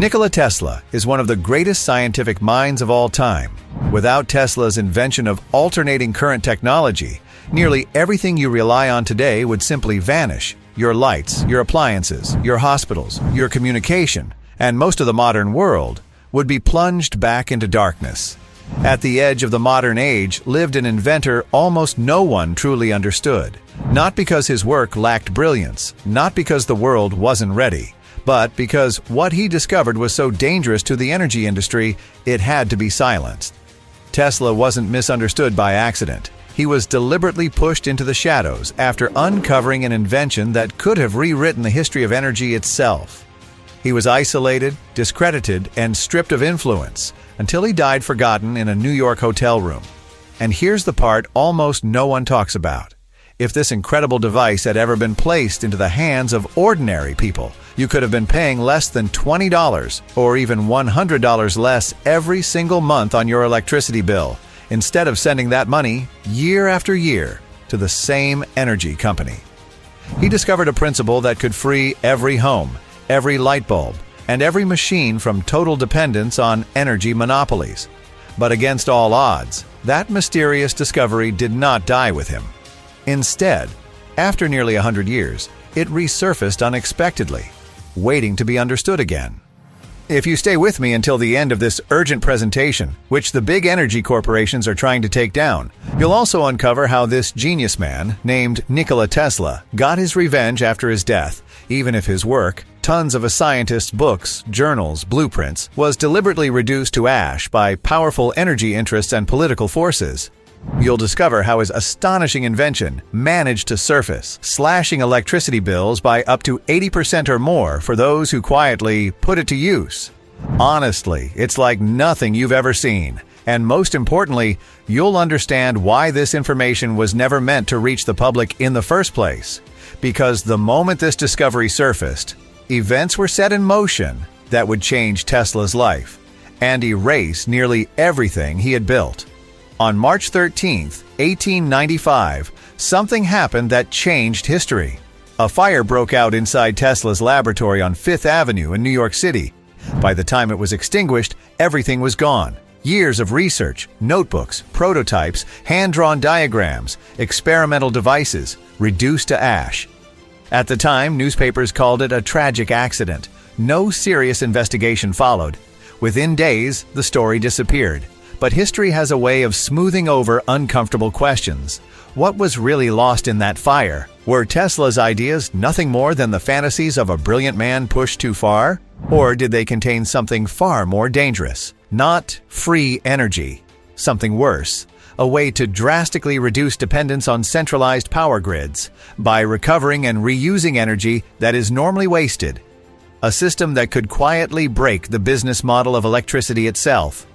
Nikola Tesla is one of the greatest scientific minds of all time. Without Tesla's invention of alternating current technology, nearly everything you rely on today would simply vanish. Your lights, your appliances, your hospitals, your communication, and most of the modern world would be plunged back into darkness. At the edge of the modern age lived an inventor almost no one truly understood. Not because his work lacked brilliance, not because the world wasn't ready, but because what he discovered was so dangerous to the energy industry, it had to be silenced. Tesla wasn't misunderstood by accident. He was deliberately pushed into the shadows after uncovering an invention that could have rewritten the history of energy itself. He was isolated, discredited, and stripped of influence until he died forgotten in a New York hotel room. And here's the part almost no one talks about. If this incredible device had ever been placed into the hands of ordinary people, you could have been paying less than $20 or even $100 less every single month on your electricity bill, instead of sending that money year after year to the same energy company. He discovered a principle that could free every home, every light bulb, and every machine from total dependence on energy monopolies. But against all odds, that mysterious discovery did not die with him. Instead, after nearly 100 years, it resurfaced unexpectedly, waiting to be understood again. If you stay with me until the end of this urgent presentation, which the big energy corporations are trying to take down, you'll also uncover how this genius man, named Nikola Tesla, got his revenge after his death, even if his work, tons of a scientist's books, journals, blueprints, was deliberately reduced to ash by powerful energy interests and political forces. You'll discover how his astonishing invention managed to surface, slashing electricity bills by up to 80% or more for those who quietly put it to use. Honestly, it's like nothing you've ever seen. And most importantly, you'll understand why this information was never meant to reach the public in the first place. Because the moment this discovery surfaced, events were set in motion that would change Tesla's life and erase nearly everything he had built. On March 13, 1895, something happened that changed history. A fire broke out inside Tesla's laboratory on Fifth Avenue in New York City. By the time it was extinguished, everything was gone. Years of research, notebooks, prototypes, hand-drawn diagrams, experimental devices, reduced to ash. At the time, newspapers called it a tragic accident. No serious investigation followed. Within days, the story disappeared. But history has a way of smoothing over uncomfortable questions. What was really lost in that fire? Were Tesla's ideas nothing more than the fantasies of a brilliant man pushed too far? Or did they contain something far more dangerous? Not free energy. Something worse. A way to drastically reduce dependence on centralized power grids by recovering and reusing energy that is normally wasted. A system that could quietly break the business model of electricity itself.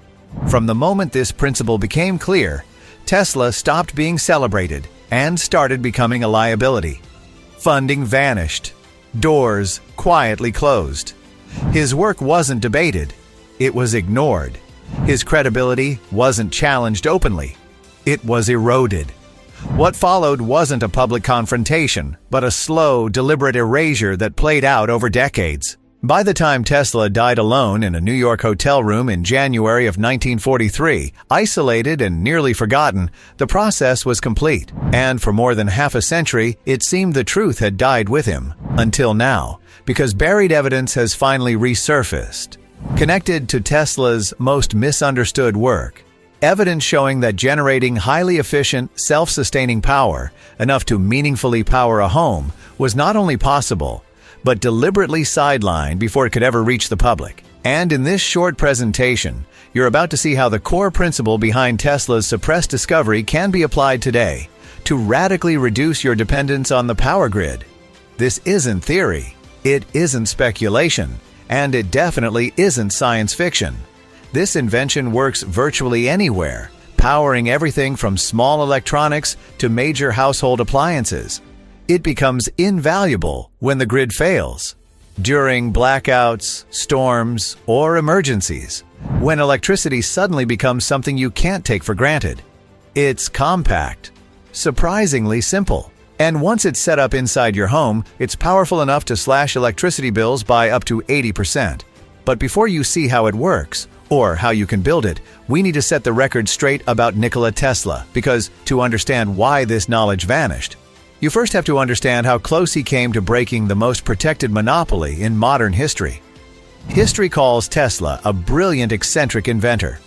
From the moment this principle became clear, Tesla stopped being celebrated and started becoming a liability. Funding vanished. Doors quietly closed. His work wasn't debated. It was ignored. His credibility wasn't challenged openly. It was eroded. What followed wasn't a public confrontation, but a slow, deliberate erasure that played out over decades. By the time Tesla died alone in a New York hotel room in January of 1943, isolated and nearly forgotten, the process was complete. And for more than half a century, it seemed the truth had died with him. Until now, because buried evidence has finally resurfaced. Connected to Tesla's most misunderstood work. Evidence showing that generating highly efficient, self-sustaining power, enough to meaningfully power a home, was not only possible, but deliberately sidelined before it could ever reach the public. And in this short presentation, you're about to see how the core principle behind Tesla's suppressed discovery can be applied today to radically reduce your dependence on the power grid. This isn't theory, it isn't speculation, and it definitely isn't science fiction. This invention works virtually anywhere, powering everything from small electronics to major household appliances. It becomes invaluable when the grid fails, during blackouts, storms, or emergencies, when electricity suddenly becomes something you can't take for granted. It's compact, surprisingly simple, and once it's set up inside your home, it's powerful enough to slash electricity bills by up to 80%. But before you see how it works, or how you can build it, we need to set the record straight about Nikola Tesla, because to understand why this knowledge vanished, you first have to understand how close he came to breaking the most protected monopoly in modern history. History calls Tesla a brilliant, eccentric inventor.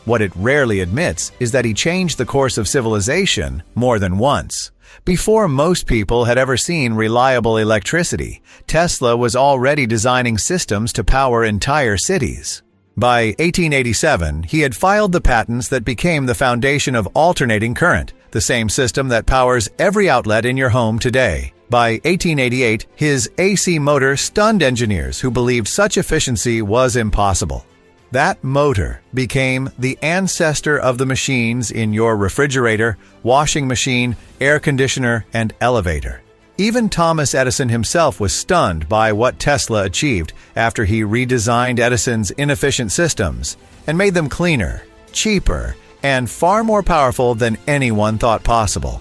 What it rarely admits is that he changed the course of civilization more than once. Before most people had ever seen reliable electricity, Tesla was already designing systems to power entire cities. By 1887, he had filed the patents that became the foundation of alternating current, the same system that powers every outlet in your home today. By 1888, his AC motor stunned engineers who believed such efficiency was impossible. That motor became the ancestor of the machines in your refrigerator, washing machine, air conditioner, and elevator. Even Thomas Edison himself was stunned by what Tesla achieved after he redesigned Edison's inefficient systems and made them cleaner, cheaper, and far more powerful than anyone thought possible.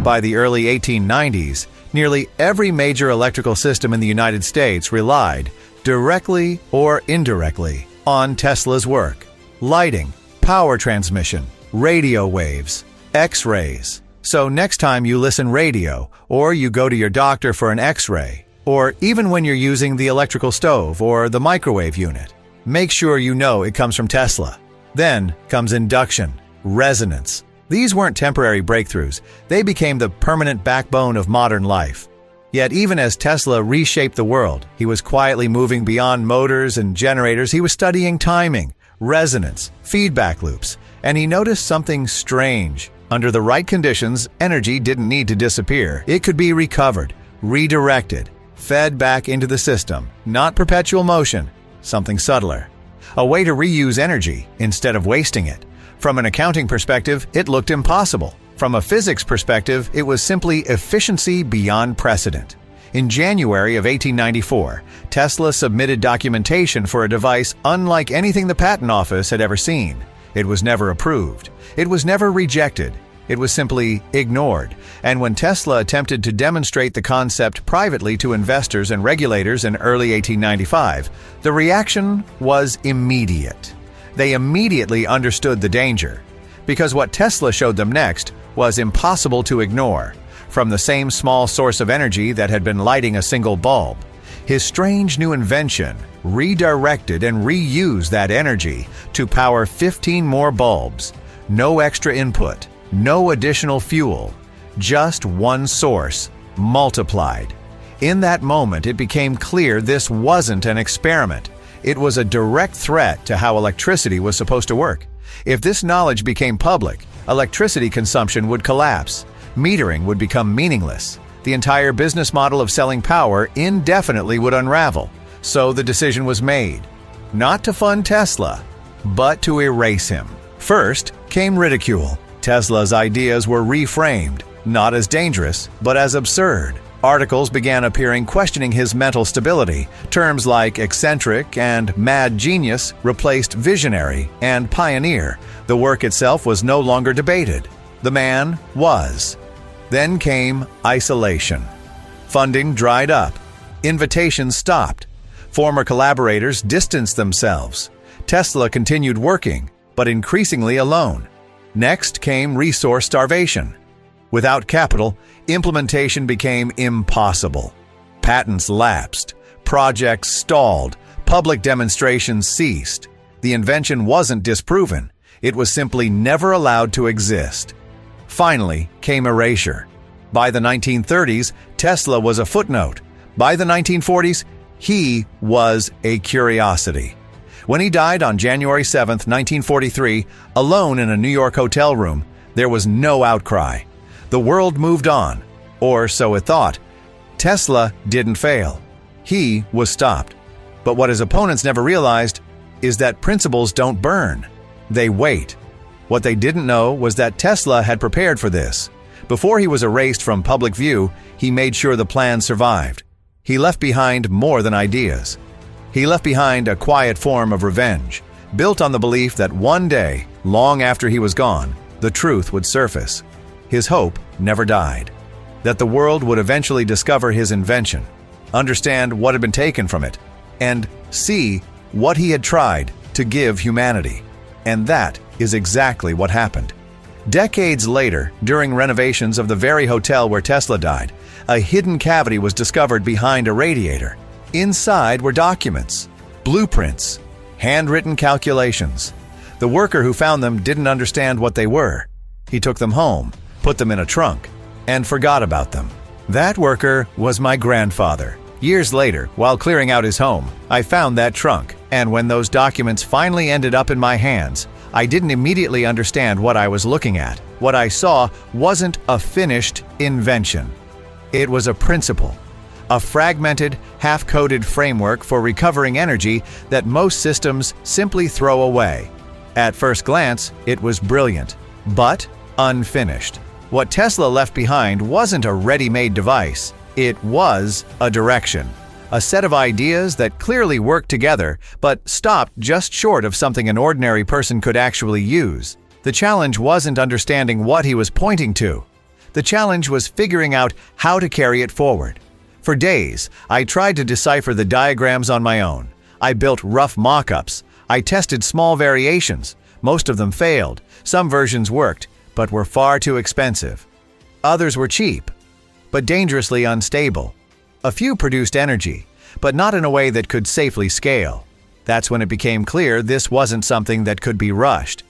By the early 1890s, nearly every major electrical system in the United States relied, directly or indirectly, on Tesla's work. Lighting, power transmission, radio waves, X-rays. So next time you listen radio, or you go to your doctor for an X-ray, or even when you're using the electrical stove or the microwave unit, make sure you know it comes from Tesla. Then comes induction, resonance. These weren't temporary breakthroughs. They became the permanent backbone of modern life. Yet even as Tesla reshaped the world, he was quietly moving beyond motors and generators. He was studying timing, resonance, feedback loops, and he noticed something strange. Under the right conditions, energy didn't need to disappear. It could be recovered, redirected, fed back into the system. Not perpetual motion, something subtler. A way to reuse energy instead of wasting it. From an accounting perspective, it looked impossible. From a physics perspective, it was simply efficiency beyond precedent. In January of 1894, Tesla submitted documentation for a device unlike anything the patent office had ever seen. It was never approved. It was never rejected. It was simply ignored. And when Tesla attempted to demonstrate the concept privately to investors and regulators in early 1895, the reaction was immediate. They immediately understood the danger, because what Tesla showed them next was impossible to ignore. From the same small source of energy that had been lighting a single bulb, his strange new invention redirected and reused that energy to power 15 more bulbs. No extra input, no additional fuel, just one source, multiplied. In that moment, it became clear this wasn't an experiment. It was a direct threat to how electricity was supposed to work. If this knowledge became public, electricity consumption would collapse. Metering would become meaningless. The entire business model of selling power indefinitely would unravel. So the decision was made, not to fund Tesla, but to erase him. First came ridicule. Tesla's ideas were reframed, not as dangerous, but as absurd. Articles began appearing questioning his mental stability. Terms like eccentric and mad genius replaced visionary and pioneer. The work itself was no longer debated. The man was. Then came isolation. Funding dried up. Invitations stopped. Former collaborators distanced themselves. Tesla continued working, but increasingly alone. Next came resource starvation. Without capital, implementation became impossible. Patents lapsed. Projects stalled. Public demonstrations ceased. The invention wasn't disproven. It was simply never allowed to exist. Finally came erasure. By the 1930s, Tesla was a footnote. By the 1940s, he was a curiosity. When he died on January 7, 1943, alone in a New York hotel room, there was no outcry. The world moved on, or so it thought. Tesla didn't fail. He was stopped. But what his opponents never realized is that principles don't burn. They wait. What they didn't know was that Tesla had prepared for this. Before he was erased from public view, he made sure the plan survived. He left behind more than ideas. He left behind a quiet form of revenge, built on the belief that one day, long after he was gone, the truth would surface. His hope never died, that the world would eventually discover his invention, understand what had been taken from it, and see what he had tried to give humanity. And that is exactly what happened. Decades later, during renovations of the very hotel where Tesla died, a hidden cavity was discovered behind a radiator. Inside were documents, blueprints, handwritten calculations. The worker who found them didn't understand what they were. He took them home, put them in a trunk, and forgot about them. That worker was my grandfather. Years later, while clearing out his home, I found that trunk, and when those documents finally ended up in my hands, I didn't immediately understand what I was looking at. What I saw wasn't a finished invention. It was a principle, a fragmented, half-coded framework for recovering energy that most systems simply throw away. At first glance, it was brilliant, but unfinished. What Tesla left behind wasn't a ready-made device. It was a direction, a set of ideas that clearly worked together but stopped just short of something an ordinary person could actually use. The challenge wasn't understanding what he was pointing to. The challenge was figuring out how to carry it forward. For days, I tried to decipher the diagrams on my own. I built rough mock-ups. I tested small variations. Most of them failed. Some versions worked, but were far too expensive. Others were cheap, but dangerously unstable. A few produced energy, but not in a way that could safely scale. That's when it became clear this wasn't something that could be rushed.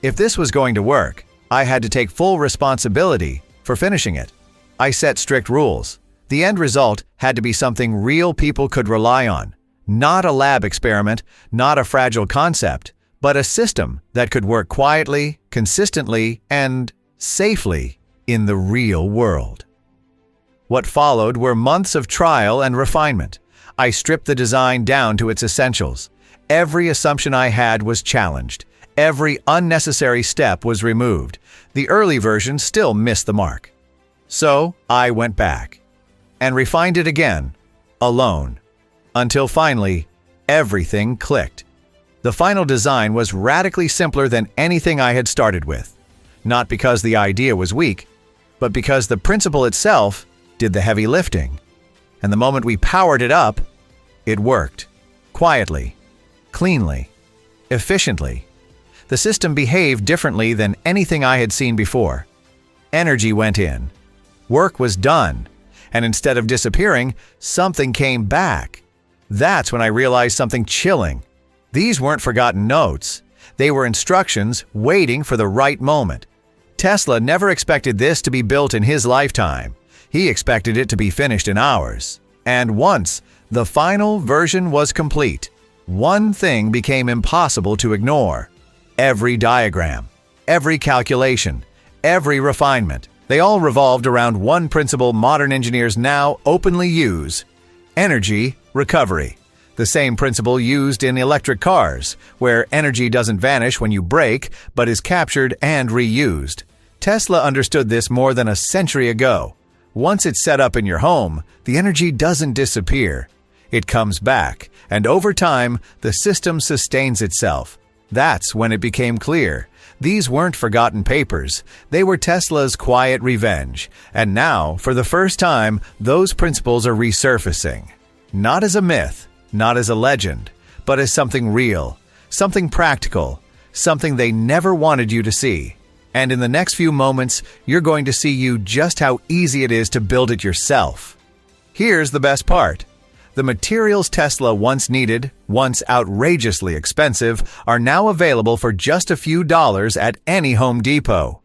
If this was going to work, I had to take full responsibility for finishing it. I set strict rules. The end result had to be something real people could rely on. Not a lab experiment, not a fragile concept, but a system that could work quietly, consistently, and safely in the real world. What followed were months of trial and refinement. I stripped the design down to its essentials. Every assumption I had was challenged. Every unnecessary step was removed. The early version still missed the mark. So I went back and refined it again, alone, until finally everything clicked. The final design was radically simpler than anything I had started with. Not because the idea was weak, but because the principle itself did the heavy lifting. And the moment we powered it up, it worked. Quietly, cleanly, efficiently. The system behaved differently than anything I had seen before. Energy went in. Work was done. And instead of disappearing, something came back. That's when I realized something chilling. These weren't forgotten notes. They were instructions waiting for the right moment. Tesla never expected this to be built in his lifetime. He expected it to be finished in hours. And once the final version was complete, one thing became impossible to ignore. Every diagram, every calculation, every refinement, they all revolved around one principle modern engineers now openly use: energy recovery. The same principle used in electric cars, where energy doesn't vanish when you brake, but is captured and reused. Tesla understood this more than a century ago. Once it's set up in your home, the energy doesn't disappear. It comes back, and over time, the system sustains itself. That's when it became clear. These weren't forgotten papers. They were Tesla's quiet revenge. And now, for the first time, those principles are resurfacing. Not as a myth, not as a legend, but as something real, something practical, something they never wanted you to see. And in the next few moments, you're going to see just how easy it is to build it yourself. Here's the best part. The materials Tesla once needed, once outrageously expensive, are now available for just a few dollars at any Home Depot.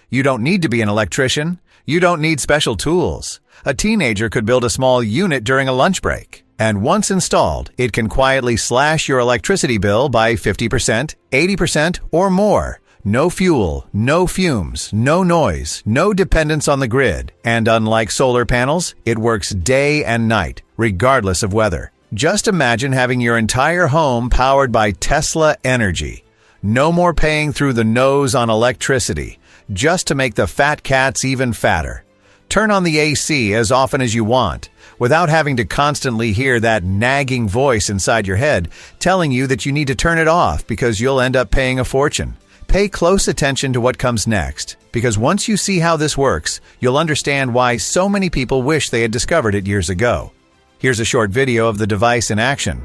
You don't need to be an electrician. You don't need special tools. A teenager could build a small unit during a lunch break. And once installed, it can quietly slash your electricity bill by 50%, 80%, or more. No fuel, no fumes, no noise, no dependence on the grid. And unlike solar panels, it works day and night, regardless of weather. Just imagine having your entire home powered by Tesla energy. No more paying through the nose on electricity, just to make the fat cats even fatter. Turn on the AC as often as you want, without having to constantly hear that nagging voice inside your head telling you that you need to turn it off because you'll end up paying a fortune. Pay close attention to what comes next, because once you see how this works, you'll understand why so many people wish they had discovered it years ago. Here's a short video of the device in action.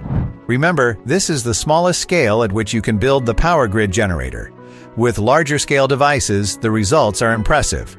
Remember, this is the smallest scale at which you can build the power grid generator. With larger scale devices, the results are impressive.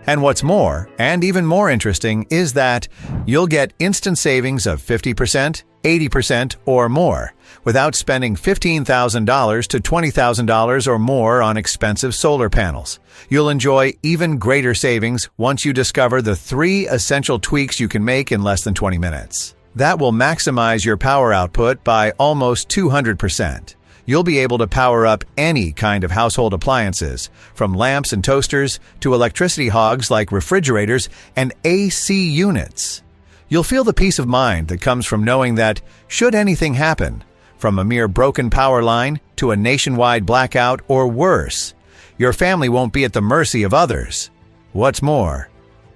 And what's more, and even more interesting, is that you'll get instant savings of 50%, 80%, or more without spending $15,000 to $20,000 or more on expensive solar panels. You'll enjoy even greater savings once you discover the 3 essential tweaks you can make in less than 20 minutes. That will maximize your power output by almost 200%. You'll be able to power up any kind of household appliances, from lamps and toasters to electricity hogs like refrigerators and AC units. You'll feel the peace of mind that comes from knowing that, should anything happen, from a mere broken power line to a nationwide blackout or worse, your family won't be at the mercy of others. What's more,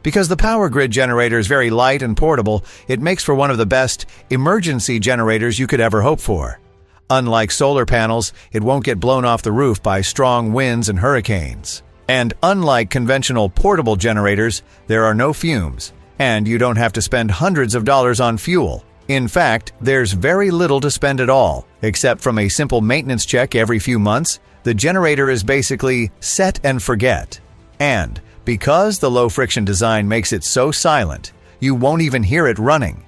because the power grid generator is very light and portable, it makes for one of the best emergency generators you could ever hope for. Unlike solar panels, it won't get blown off the roof by strong winds and hurricanes. And unlike conventional portable generators, there are no fumes, and you don't have to spend hundreds of dollars on fuel. In fact, there's very little to spend at all, except from a simple maintenance check every few months. The generator is basically set and forget. And because the low-friction design makes it so silent, you won't even hear it running.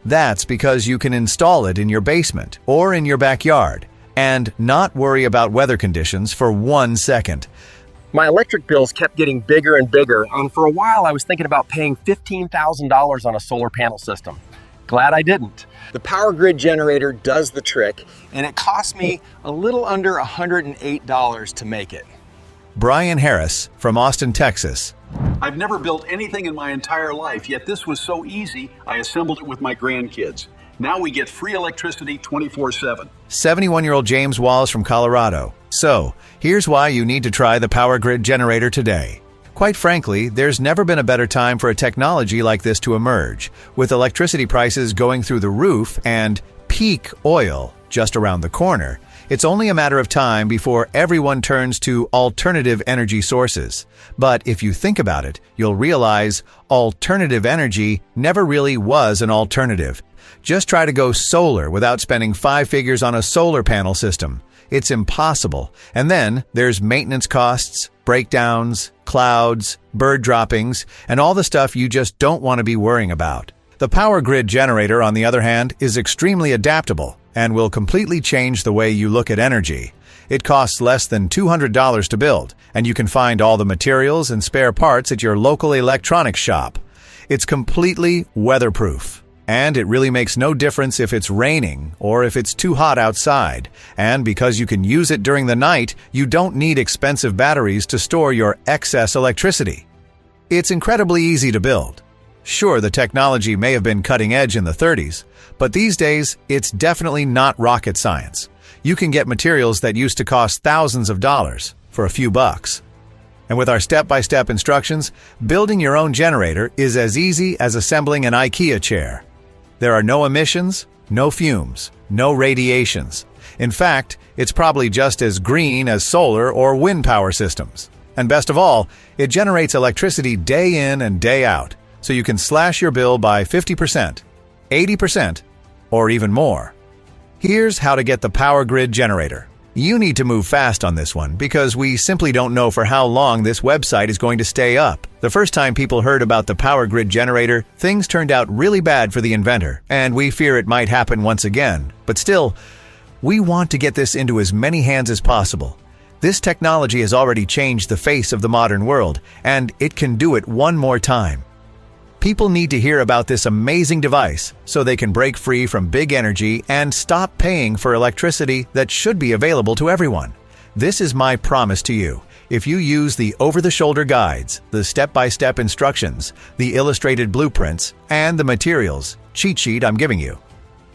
That's because you can install it in your basement or in your backyard and not worry about weather conditions for 1 second. My electric bills kept getting bigger and bigger, and for a while I was thinking about paying $15,000 on a solar panel system. Glad I didn't. The power grid generator does the trick, and it cost me a little under $108 to make it. Brian Harris from Austin, Texas. I've never built anything in my entire life, yet this was so easy, I assembled it with my grandkids. Now we get free electricity 24/7. 71-year-old James Walls from Colorado. So, here's why you need to try the power grid generator today. Quite frankly, there's never been a better time for a technology like this to emerge, with electricity prices going through the roof and peak oil just around the corner. It's only a matter of time before everyone turns to alternative energy sources. But if you think about it, you'll realize alternative energy never really was an alternative. Just try to go solar without spending 5 figures on a solar panel system. It's impossible. And then there's maintenance costs, breakdowns, clouds, bird droppings, and all the stuff you just don't want to be worrying about. The power grid generator, on the other hand, is extremely adaptable and will completely change the way you look at energy. It costs less than $200 to build, and you can find all the materials and spare parts at your local electronics shop. It's completely weatherproof, and it really makes no difference if it's raining or if it's too hot outside. And because you can use it during the night, you don't need expensive batteries to store your excess electricity. It's incredibly easy to build. Sure, the technology may have been cutting edge in the 30s, but these days, it's definitely not rocket science. You can get materials that used to cost thousands of dollars for a few bucks. And with our step-by-step instructions, building your own generator is as easy as assembling an IKEA chair. There are no emissions, no fumes, no radiations. In fact, it's probably just as green as solar or wind power systems. And best of all, it generates electricity day in and day out, so you can slash your bill by 50%, 80%, or even more. Here's how to get the power grid generator. You need to move fast on this one because we simply don't know for how long this website is going to stay up. The first time people heard about the power grid generator, things turned out really bad for the inventor, and we fear it might happen once again. But still, we want to get this into as many hands as possible. This technology has already changed the face of the modern world, and it can do it one more time. People need to hear about this amazing device so they can break free from big energy and stop paying for electricity that should be available to everyone. This is my promise to you. If you use the over-the-shoulder guides, the step-by-step instructions, the illustrated blueprints, and the materials cheat sheet I'm giving you,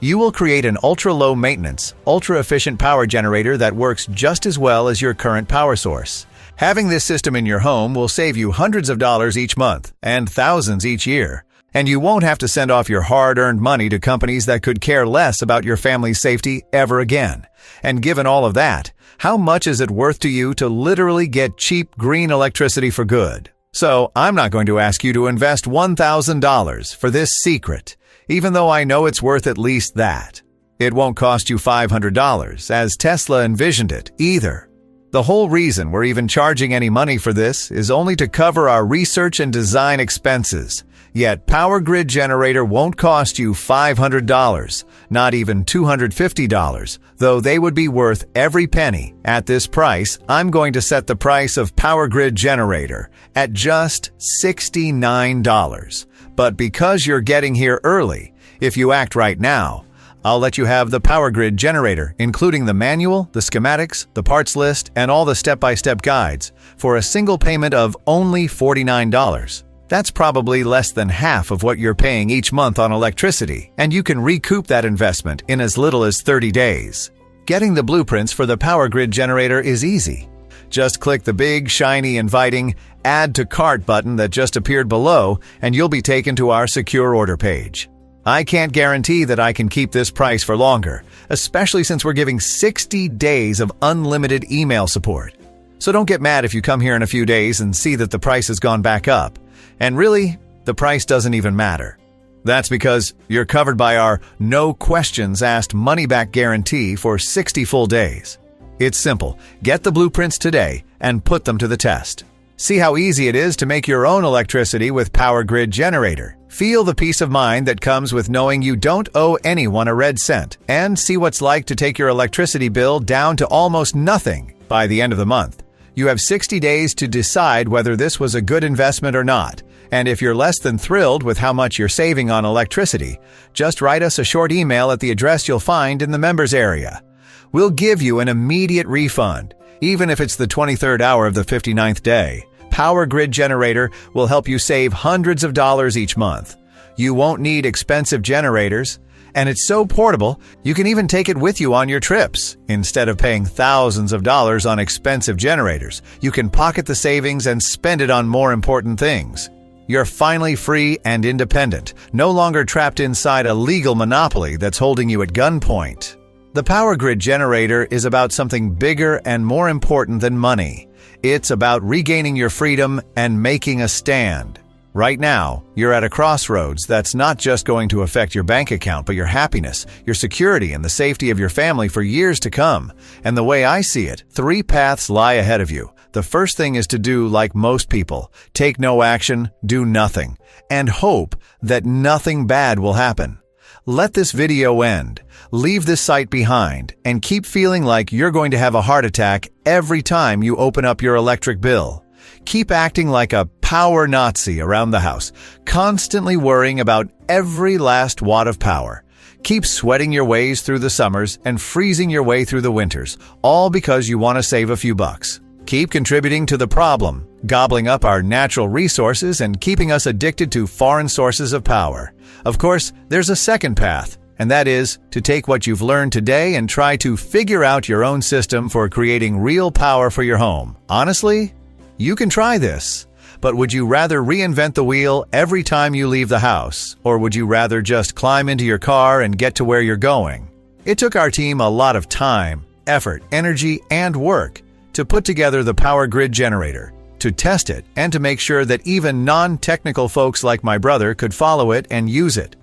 you will create an ultra-low maintenance, ultra-efficient power generator that works just as well as your current power source. Having this system in your home will save you hundreds of dollars each month and thousands each year. And you won't have to send off your hard-earned money to companies that could care less about your family's safety ever again. And given all of that, how much is it worth to you to literally get cheap green electricity for good? So I'm not going to ask you to invest $1,000 for this secret. even though I know it's worth at least that. It won't cost you $500, as Tesla envisioned it, either. The whole reason we're even charging any money for this is only to cover our research and design expenses. Yet Power Grid Generator won't cost you $500, not even $250, though they would be worth every penny. At this price, I'm going to set the price of Power Grid Generator at just $69. But because you're getting here early, if you act right now, I'll let you have the Power Grid Generator, including the manual, the schematics, the parts list, and all the step-by-step guides, for a single payment of only $49. That's probably less than half of what you're paying each month on electricity, and you can recoup that investment in as little as 30 days. Getting the blueprints for the Power Grid Generator is easy. Just click the big, shiny, inviting Add to Cart button that just appeared below, and you'll be taken to our secure order page. I can't guarantee that I can keep this price for longer, especially since we're giving 60 days of unlimited email support. So don't get mad if you come here in a few days and see that the price has gone back up. And really, the price doesn't even matter. That's because you're covered by our no questions asked money-back guarantee for 60 full days. It's simple. Get the blueprints today and put them to the test. See how easy it is to make your own electricity with Power Grid Generator. Feel the peace of mind that comes with knowing you don't owe anyone a red cent, and see what's like to take your electricity bill down to almost nothing by the end of the month. You have 60 days to decide whether this was a good investment or not. And if you're less than thrilled with how much you're saving on electricity, just write us a short email at the address you'll find in the members area. We'll give you an immediate refund, even if it's the 23rd hour of the 59th day. Power Grid Generator will help you save hundreds of dollars each month. You won't need expensive generators, and it's so portable, you can even take it with you on your trips. Instead of paying thousands of dollars on expensive generators, you can pocket the savings and spend it on more important things. You're finally free and independent, no longer trapped inside a legal monopoly that's holding you at gunpoint. The Power Grid Generator is about something bigger and more important than money. It's about regaining your freedom and making a stand. Right now, you're at a crossroads that's not just going to affect your bank account, but your happiness, your security, and the safety of your family for years to come. And the way I see it, 3 paths lie ahead of you. The first thing is to do like most people. Take no action, do nothing, and hope that nothing bad will happen. Let this video end, leave this site behind, and keep feeling like you're going to have a heart attack every time you open up your electric bill. Keep acting like a power Nazi around the house, constantly worrying about every last watt of power. Keep sweating your ways through the summers and freezing your way through the winters, all because you want to save a few bucks. Keep contributing to the problem, gobbling up our natural resources and keeping us addicted to foreign sources of power. Of course, there's a second path, and that is to take what you've learned today and try to figure out your own system for creating real power for your home. Honestly, you can try this, but would you rather reinvent the wheel every time you leave the house, or would you rather just climb into your car and get to where you're going? It took our team a lot of time, effort, energy, and work to put together the Power Grid Generator, to test it, and to make sure that even non-technical folks like my brother could follow it and use it.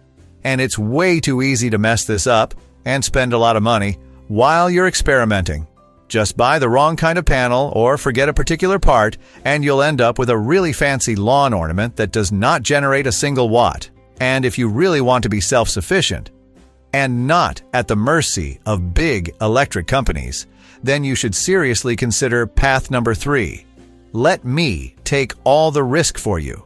And it's way too easy to mess this up and spend a lot of money while you're experimenting. Just buy the wrong kind of panel or forget a particular part, and you'll end up with a really fancy lawn ornament that does not generate a single watt. And if you really want to be self-sufficient and not at the mercy of big electric companies, then you should seriously consider path number 3. Let me take all the risk for you.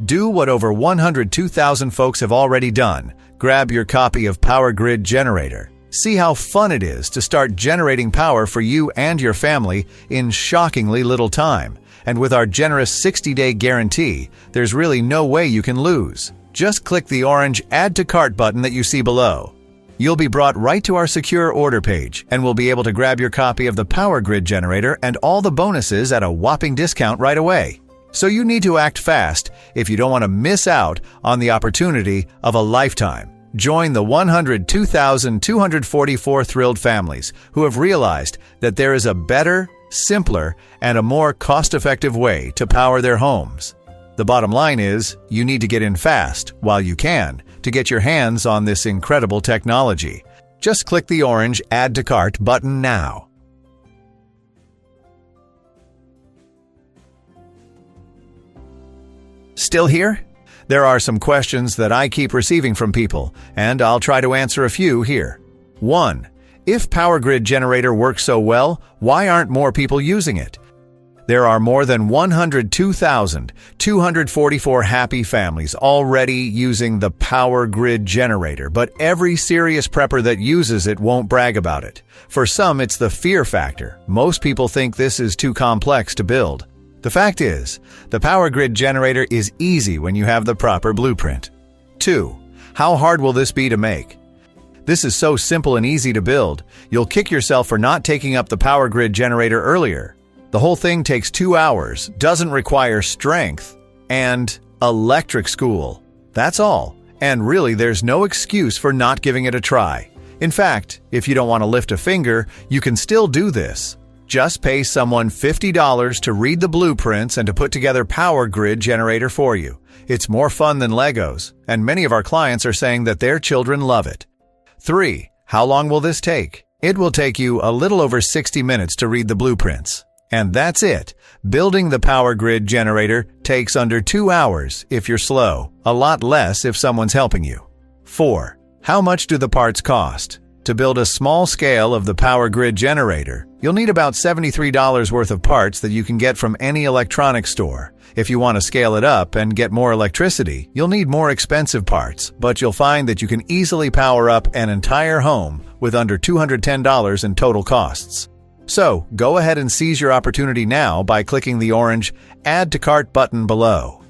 Do what over 102,000 folks have already done. Grab your copy of Power Grid Generator. See how fun it is to start generating power for you and your family in shockingly little time. And with our generous 60-day guarantee, there's really no way you can lose. Just click the orange Add to Cart button that you see below. You'll be brought right to our secure order page and will be able to grab your copy of the Power Grid Generator and all the bonuses at a whopping discount right away. So you need to act fast if you don't want to miss out on the opportunity of a lifetime. Join the 102,244 thrilled families who have realized that there is a better, simpler, and a more cost-effective way to power their homes. The bottom line is, you need to get in fast while you can, to get your hands on this incredible technology. Just click the orange Add to Cart button now. Still here? There are some questions that I keep receiving from people, and I'll try to answer a few here. 1. If Power Grid Generator works so well, why aren't more people using it? There are more than 102,244 happy families already using the Power Grid Generator, but every serious prepper that uses it won't brag about it. For some, it's the fear factor. Most people think this is too complex to build. The fact is, the Power Grid Generator is easy when you have the proper blueprint. 2. How hard will this be to make? This is so simple and easy to build, you'll kick yourself for not taking up the Power Grid Generator earlier. The whole thing takes 2 hours, doesn't require strength, and electric school. That's all. And really, there's no excuse for not giving it a try. In fact, if you don't want to lift a finger, you can still do this. Just pay someone $50 to read the blueprints and to put together Power Grid Generator for you. It's more fun than Legos, and many of our clients are saying that their children love it. 3. How long will this take? It will take you a little over 60 minutes to read the blueprints. And that's it. Building the Power Grid Generator takes under 2 hours if you're slow, a lot less if someone's helping you. 4. How much do the parts cost? To build a small scale of the Power Grid Generator, you'll need about $73 worth of parts that you can get from any electronics store. If you want to scale it up and get more electricity, you'll need more expensive parts, but you'll find that you can easily power up an entire home with under $210 in total costs. So, go ahead and seize your opportunity now by clicking the orange Add to Cart button below.